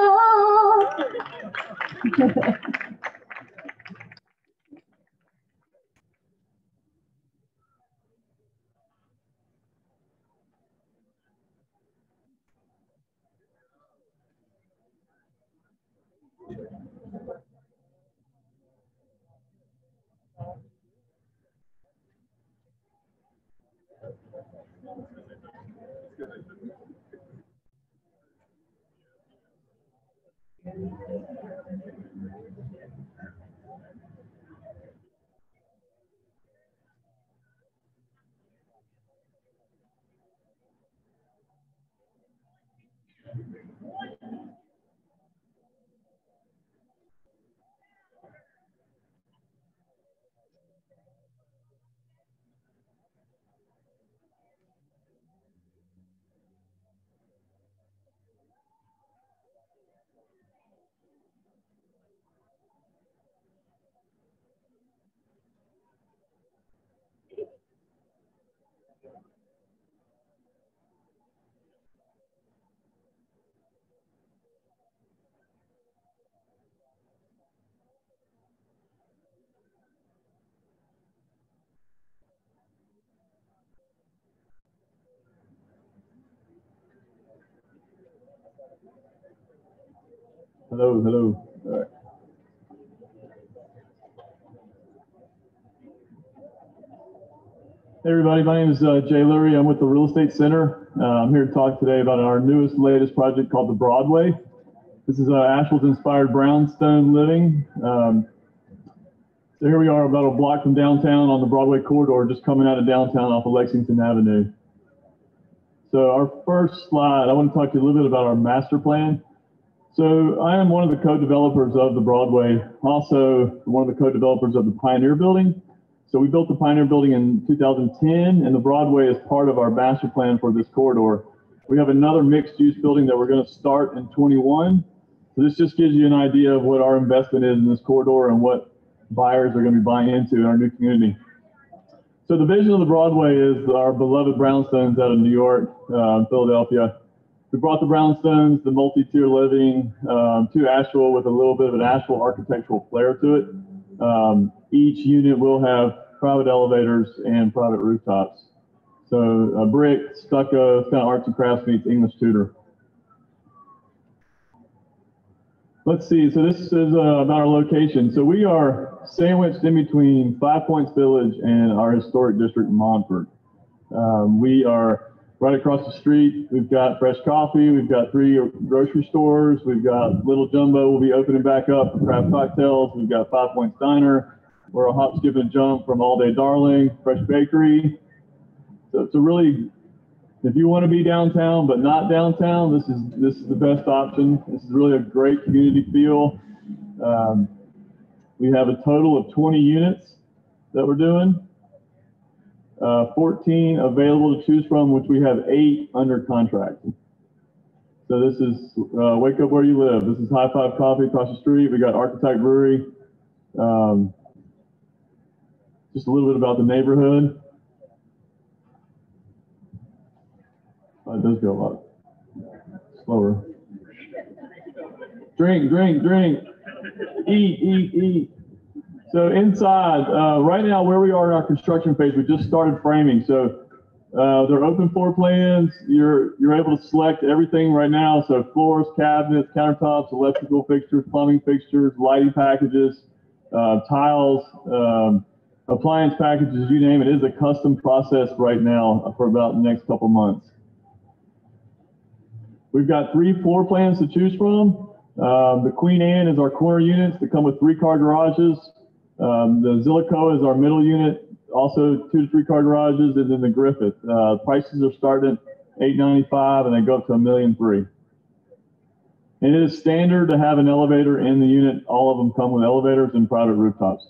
S4: Hello, hello. All right. Hey everybody, my name is Jay Lurie. I'm with the Real Estate Center. I'm here to talk today about our latest project called the Broadway. This is Asheville's inspired brownstone living. So here we are about a block from downtown on the Broadway corridor, just coming out of downtown off of Lexington Avenue. So our first slide, I want to talk to you a little bit about our master plan. So I am one of the co-developers of the Broadway, also one of the co-developers of the Pioneer Building. So we built the Pioneer Building in 2010, and the Broadway is part of our master plan for this corridor. We have another mixed-use building that we're going to start in 21. So this just gives you an idea of what our investment is in this corridor and what buyers are going to be buying into in our new community. So the vision of the Broadway is our beloved brownstones out of New York, Philadelphia. We brought the brownstones, the multi-tier living, to Asheville with a little bit of an Asheville architectural flair to it. Each unit will have private elevators and private rooftops. So brick, stucco, it's kind of arts and crafts meets English Tudor. Let's see, so this is about our location. So we are sandwiched in between 5 Points Village and our historic district in Montford. We are right across the street. We've got fresh coffee. We've got 3 grocery stores. We've got Little Jumbo will be opening back up for craft cocktails. We've got 5 Points Diner. We're a hop, skip, and jump from All Day Darling, Fresh Bakery. So it's a really, if you want to be downtown but not downtown, this is the best option. This is really a great community feel. We have a total of 20 units that we're doing. 14 available to choose from, which we have 8 under contract. So this is Wake Up Where You Live. This is High Five Coffee across the street. We got Archetype Brewery. Just a little bit about the neighborhood. It does go a lot slower. Drink, drink, drink. Eat, eat, eat. So inside, right now where we are in our construction phase, we just started framing. So they're open floor plans. You're able to select everything right now. So floors, cabinets, countertops, electrical fixtures, plumbing fixtures, lighting packages, tiles, appliance packages, you name it. It is a custom process right now for about the next couple months. We've got 3 floor plans to choose from. The Queen Anne is our corner units that come with 3-car garages. The Zillico is our middle unit, also 2 to 3-car garages, and then the Griffith. Prices are starting at $895 and they go up to $1.3 million. And it is standard to have an elevator in the unit. All of them come with elevators and private rooftops.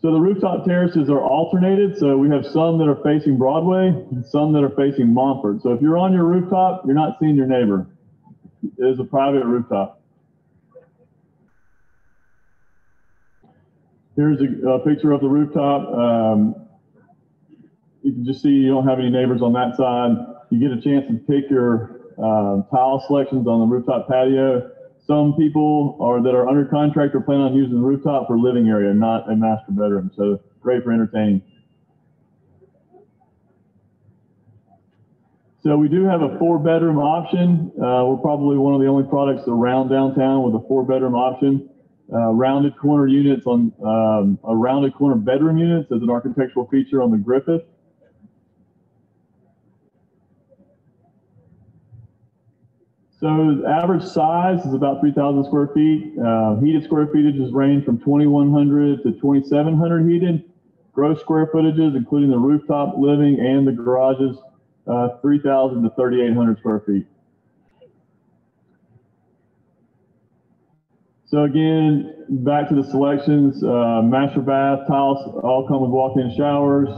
S4: So the rooftop terraces are alternated. So we have some that are facing Broadway and some that are facing Montford. So if you're on your rooftop, you're not seeing your neighbor. It is a private rooftop. Here's a picture of the rooftop. You can just see you don't have any neighbors on that side. You get a chance to pick your tile selections on the rooftop patio. Some people that are under contract are planning on using the rooftop for living area, not a master bedroom. So great for entertaining. So we do have a 4-bedroom option. We're probably one of the only products around downtown with a 4-bedroom option. Rounded corner units on a rounded corner bedroom units as an architectural feature on the Griffith. So the average size is about 3,000 square feet. Heated square footages range from 2,100 to 2,700 heated. Gross square footages, including the rooftop living and the garages, 3,000 to 3,800 square feet. So again, back to the selections, master bath, tiles all come with walk-in showers.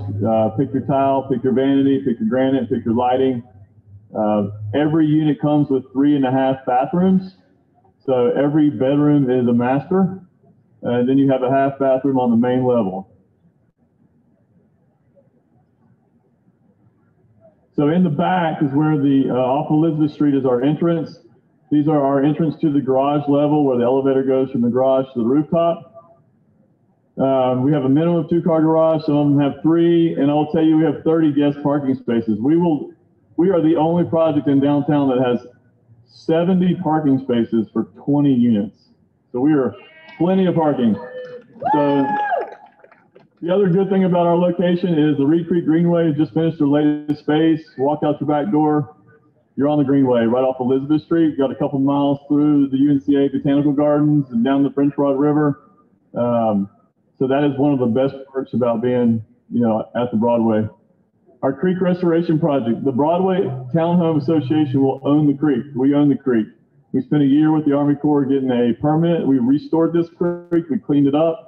S4: Pick your tile, pick your vanity, pick your granite, pick your lighting. Every unit comes with 3.5 bathrooms. So every bedroom is a master. And then you have a half bathroom on the main level. So in the back is where off Elizabeth Street is our entrance. These are our entrance to the garage level where the elevator goes from the garage to the rooftop. We have a minimum of 2-car garage. Some of them have 3, and I'll tell you, we have 30 guest parking spaces. We are the only project in downtown that has 70 parking spaces for 20 units. So we are plenty of parking. So The other good thing about our location is the Reed Creek Greenway just finished their latest phase. Walk out your back door, you're on the Greenway right off Elizabeth Street. Got a couple miles through the UNCA Botanical Gardens and down the French Broad River. So that is one of the best perks about being, at the Broadway. Our creek restoration project, the Broadway Townhome Association will own the creek. We own the creek. We spent a year with the Army Corps getting a permit. We restored this creek. We cleaned it up.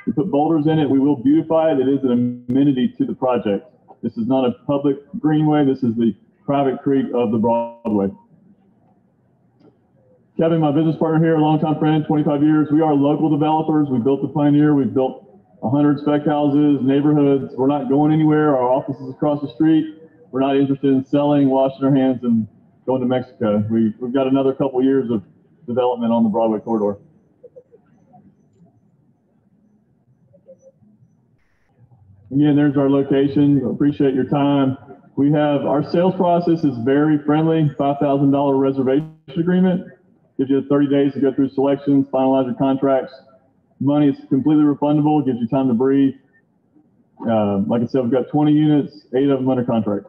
S4: We put boulders in it. We will beautify it. It is an amenity to the project. This is not a public greenway. This is the private creek of the Broadway. Kevin, my business partner here, a longtime friend, 25 years. We are local developers. We built the Pioneer. We've built 100 spec houses, neighborhoods. We're not going anywhere. Our office is across the street. We're not interested in selling, washing our hands, and going to Mexico. We've got another couple years of development on the Broadway corridor. Again, there's our location. Appreciate your time. We have, our sales process is very friendly, $5,000 reservation agreement. Gives you 30 days to go through selections, finalize your contracts. Money is completely refundable, gives you time to breathe. Like I said, we've got 20 units, 8 of them under contract.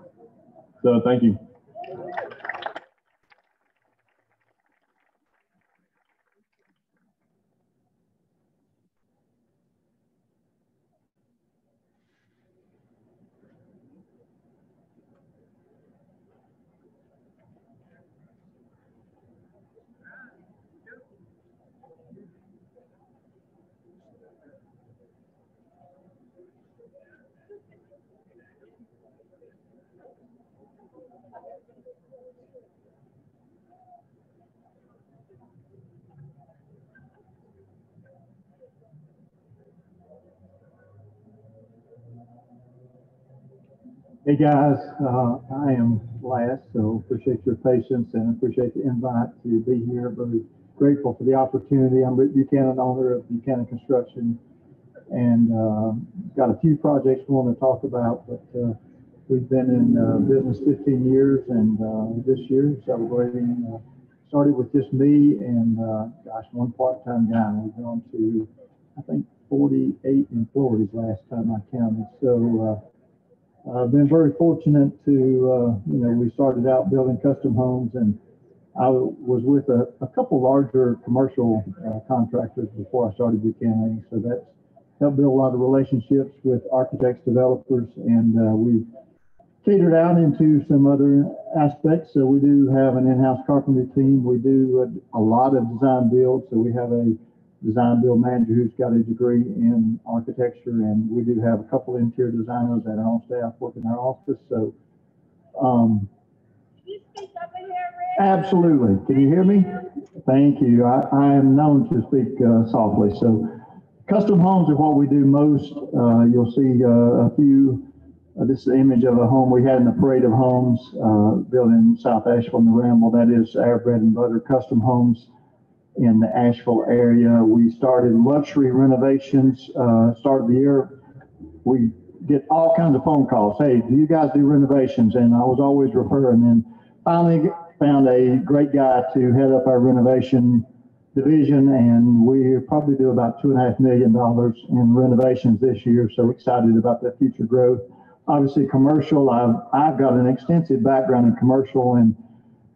S4: So thank you.
S9: Hey guys, I am last, so appreciate your patience and appreciate the invite to be here. Very grateful for the opportunity. I'm Rick Buchanan, owner of Buchanan Construction, and got a few projects we want to talk about, but we've been in business 15 years, and this year celebrating, started with just me and gosh, one part-time guy. We've gone to, I think, 48 employees last time I counted. So I've been very fortunate to, we started out building custom homes, and I was with a couple larger commercial contractors before I started Buchanan. So that's helped build a lot of relationships with architects, developers, and we've catered out into some other aspects. So we do have an in-house carpentry team. We do a lot of design build. So we have a design build manager who's got a degree in architecture, and we do have a couple of interior designers that are on staff working in our office. So
S1: Can you speak up in here, Rick?
S9: absolutely. Can you hear me? Thank you. I am known to speak softly. So custom homes are what we do most. You'll see a few. This is an image of a home we had in the parade of homes built in South Asheville in the Ramble. That is our bread and butter, custom homes in the Asheville area. We started luxury renovations, start of the year. We get all kinds of phone calls. Hey, do you guys do renovations? And I was always referring, and finally found a great guy to head up our renovation division, and we probably do about $2.5 million in renovations this year. So excited about that future growth. Obviously commercial, I've got an extensive background in commercial, and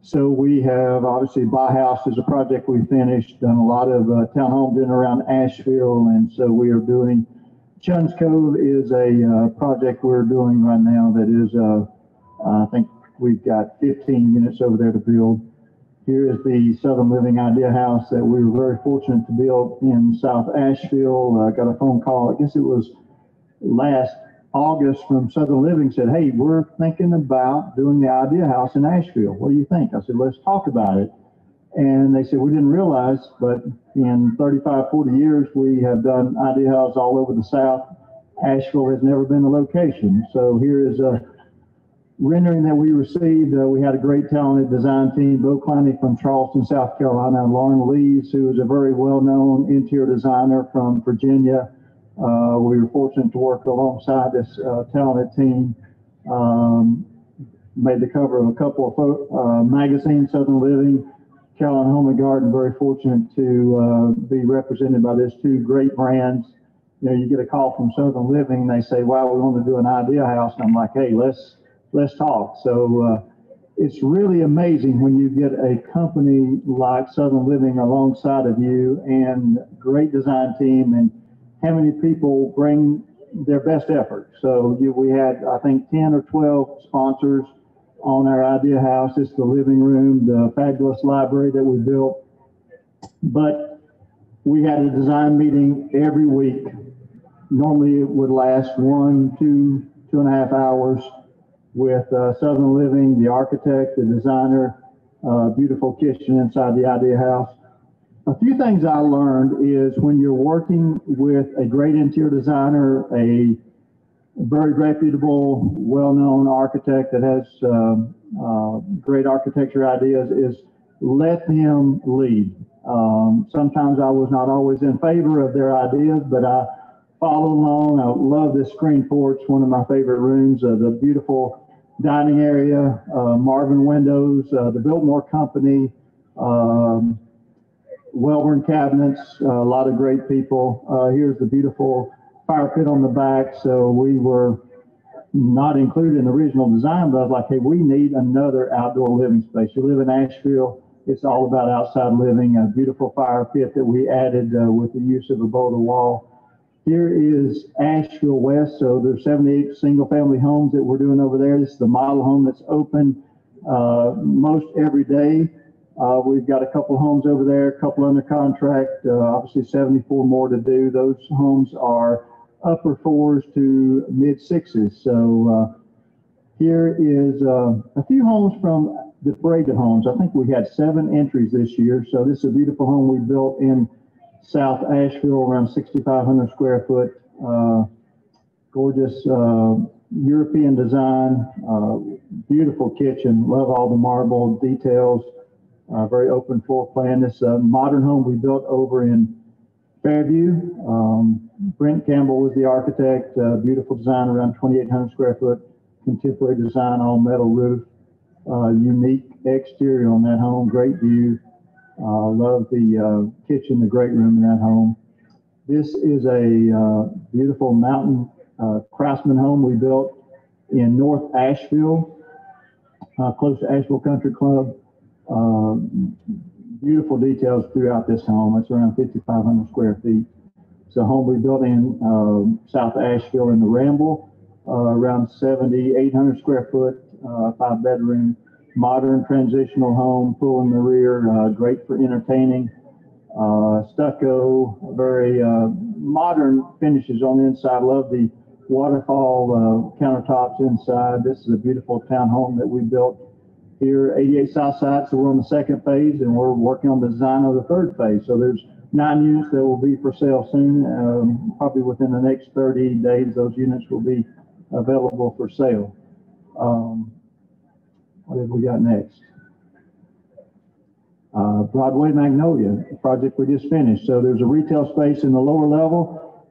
S9: so we have obviously Buy House is a project we finished, done a lot of townhomes in and around Asheville, and so we are doing Chun's Cove is a project we're doing right now that is, I think we've got 15 units over there to build. Here is the Southern Living Idea House that we were very fortunate to build in South Asheville. Got a phone call, I guess it was last August, from Southern Living, said, hey, we're thinking about doing the Idea House in Asheville. What do you think? I said, let's talk about it. And they said, we didn't realize, but in 35, 40 years, we have done Idea House all over the South. Asheville has never been a location. So here is a rendering that we received. We had a great talented design team, Bill Kleine from Charleston, South Carolina, Lauren Lees, who is a very well-known interior designer from Virginia. We were fortunate to work alongside this talented team. Made the cover of a couple of magazines, Southern Living, Carla and Home and Garden. Very fortunate to be represented by these two great brands you know, you get a call from Southern Living and they say, wow, we want to do an idea house. And I'm like, hey, let's talk. So it's really amazing when you get a company like Southern Living alongside of you and great design team, and how many people bring their best effort. So we had, I think, 10 or 12 sponsors on our idea house. It's the living room, the fabulous library that we built. But we had a design meeting every week. Normally it would last 2.5 hours with Southern Living, the architect, the designer, beautiful kitchen inside the idea house. A few things I learned is when you're working with a great interior designer, a very reputable, well-known architect that has great architecture ideas, is let them lead. Sometimes I was not always in favor of their ideas, but I follow along. I love this screen porch, one of my favorite rooms, the beautiful dining area, Marvin windows, the Biltmore Company, Welborn cabinets, a lot of great people. Here's the beautiful fire pit on the back. So we were not included in the original design, but I was like, hey, we need another outdoor living space. You live in Asheville, it's all about outside living. A beautiful fire pit that we added with the use of a boulder wall. Here is Asheville West, so there's 78 single-family homes that we're doing over there. This is the model home that's open most every day. We've got a couple homes over there, a couple under contract, obviously 74 more to do. Those homes are upper 4s to mid 6s. So here is a few homes from the parade of homes. I think we had 7 entries this year. So this is a beautiful home we built in South Asheville, around 6,500 square foot, gorgeous European design, beautiful kitchen, love all the marble details, very open floor plan. This modern home we built over in Fairview. Brent Campbell was the architect, beautiful design, around 2,800 square foot, contemporary design, all metal roof, unique exterior on that home, great view. Love the kitchen, the great room in that home. This is a beautiful mountain craftsman home we built in North Asheville, close to Asheville Country Club. Beautiful details throughout this home. It's around 5,500 square feet. It's a home we built in South Asheville in the Ramble, around 7,800 square foot, 5-bedroom. Modern transitional home, pool in the rear, great for entertaining. Stucco, very modern finishes on the inside. Love the waterfall countertops inside. This is a beautiful townhome that we built here, 88 South Side. So we're on the 2nd phase and we're working on the design of the 3rd phase. So there's 9 units that will be for sale soon. Probably within the next 30 days, those units will be available for sale. What have we got next? Broadway Magnolia, the project we just finished. So there's a retail space in the lower level,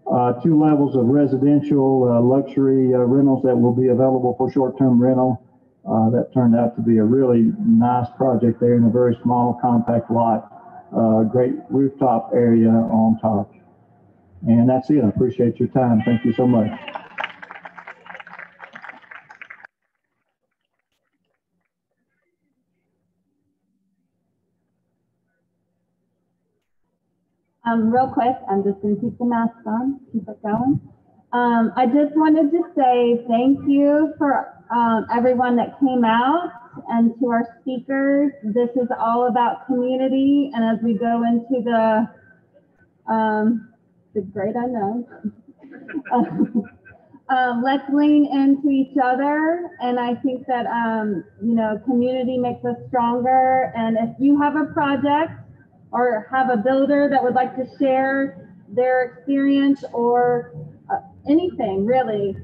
S9: 2 levels of residential luxury rentals that will be available for short-term rental. That turned out to be a really nice project there in a very small, compact lot. Great rooftop area on top. And that's it. I appreciate your time. Thank you so much.
S1: Real quick, I'm just going to keep the mask on, keep it going. I just wanted to say thank you for everyone that came out and to our speakers. This is all about community, and as we go into the great unknown, let's lean into each other. And I think that you know, community makes us stronger. And if you have a project or have a builder that would like to share their experience or anything really,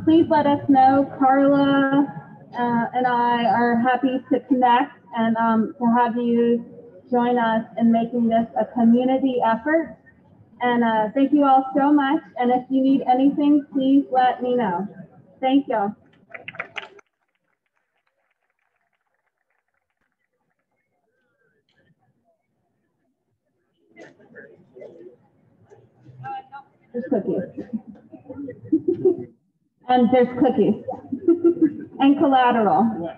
S1: please let us know. Carla and I are happy to connect and to have you join us in making this a community effort. And thank you all so much. And if you need anything, please let me know. Thank you. There's cookies. And there's cookies. And collateral.